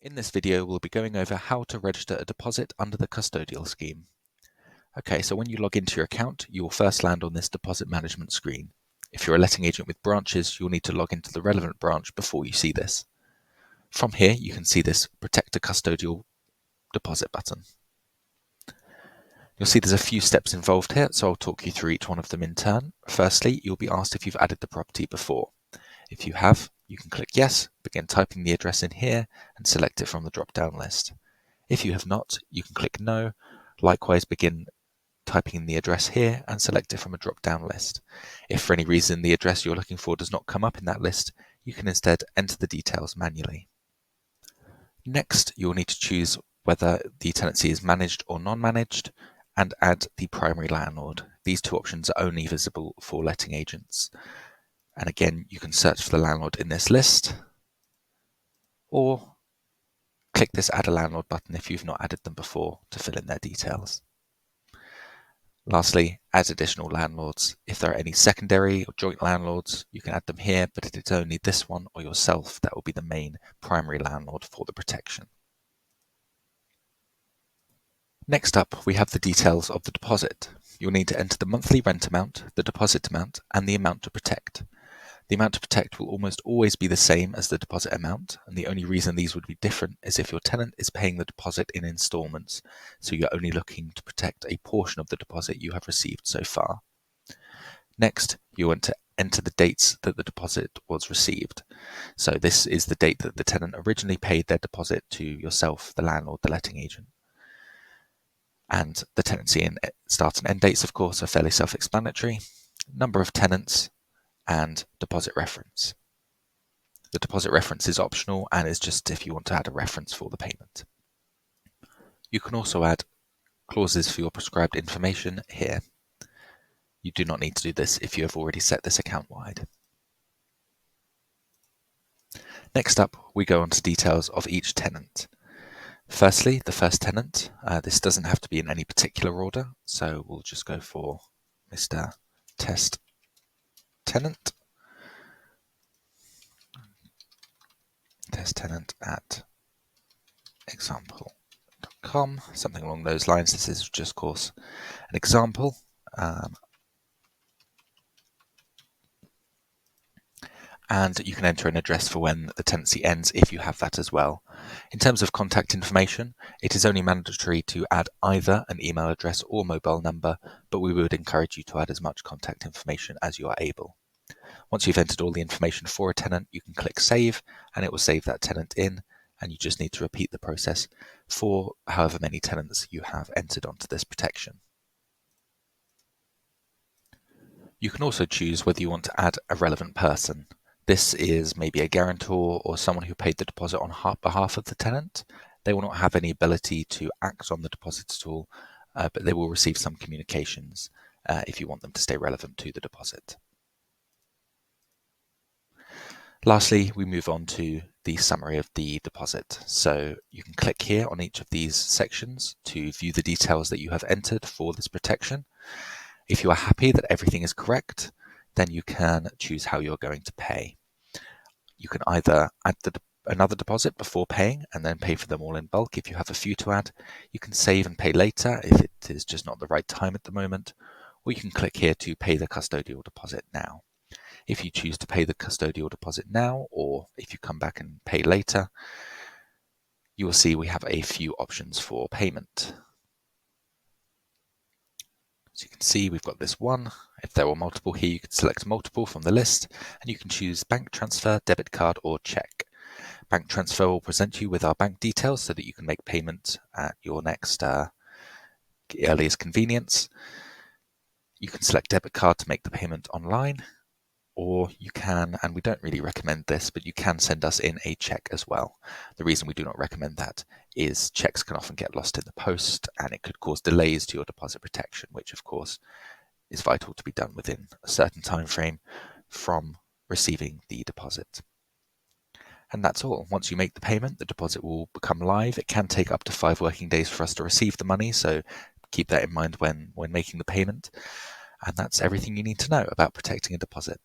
In this video, we'll be going over how to register a deposit under the custodial scheme. Okay, so when you log into your account, you will first land on this deposit management screen. If you're a letting agent with branches, you'll need to log into the relevant branch before you see this. From here, you can see this Protect a Custodial Deposit button. You'll see there's a few steps involved here, so I'll talk you through each one of them in turn. Firstly, you'll be asked if you've added the property before. If you have, you can click Yes, begin typing the address in here, and select it from the drop-down list. If you have not, you can click No, likewise begin typing in the address here and select it from a drop-down list. If for any reason the address you're looking for does not come up in that list, you can instead enter the details manually. Next, you'll need to choose whether the tenancy is managed or non-managed and add the primary landlord. These two options are only visible for letting agents. And again, you can search for the landlord in this list, or click this Add a Landlord button if you've not added them before to fill in their details. Lastly, add additional landlords. If there are any secondary or joint landlords, you can add them here, but it is only this one or yourself that will be the main primary landlord for the protection. Next up, we have the details of the deposit. You'll need to enter the monthly rent amount, the deposit amount, and the amount to protect. The amount to protect will almost always be the same as the deposit amount, and the only reason these would be different is if your tenant is paying the deposit in installments, so you're only looking to protect a portion of the deposit you have received so far. Next, you want to enter the dates that the deposit was received. So this is the date that the tenant originally paid their deposit to yourself, the landlord, the letting agent. And the tenancy and start and end dates, of course, are fairly self-explanatory. Number of tenants, and deposit reference. The deposit reference is optional and is just if you want to add a reference for the payment. You can also add clauses for your prescribed information here. You do not need to do this if you have already set this account wide. Next up, we go on to details of each tenant. Firstly, the first tenant. This doesn't have to be in any particular order, so we'll just go for Mr. Test Tenant. Test tenant at example.com, something along those lines. This is just, of course, an example. And you can enter an address for when the tenancy ends if you have that as well. In terms of contact information, it is only mandatory to add either an email address or mobile number, but we would encourage you to add as much contact information as you are able. Once you've entered all the information for a tenant, you can click Save, and it will save that tenant in, and you just need to repeat the process for however many tenants you have entered onto this protection. You can also choose whether you want to add a relevant person. This is maybe a guarantor or someone who paid the deposit on behalf of the tenant. They will not have any ability to act on the deposit at all, but they will receive some communications if you want them to stay relevant to the deposit. Lastly, we move on to the summary of the deposit. So you can click here on each of these sections to view the details that you have entered for this protection. If you are happy that everything is correct, then you can choose how you're going to pay. You can either add another deposit before paying and then pay for them all in bulk if you have a few to add. You can save and pay later if it is just not the right time at the moment, or you can click here to pay the custodial deposit now. If you choose to pay the custodial deposit now, or if you come back and pay later, you will see we have a few options for payment. As you can see, we've got this one. If there were multiple here, you can select multiple from the list, and you can choose bank transfer, debit card, or check. Bank transfer will present you with our bank details so that you can make payment at your next earliest convenience. You can select debit card to make the payment online, or you can, and we don't really recommend this, but you can send us in a check as well. The reason we do not recommend that is checks can often get lost in the post and it could cause delays to your deposit protection, which of course is vital to be done within a certain time frame from receiving the deposit. And that's all. Once you make the payment, the deposit will become live. It can take up to 5 working days for us to receive the money, so keep that in mind when making the payment. And that's everything you need to know about protecting a deposit.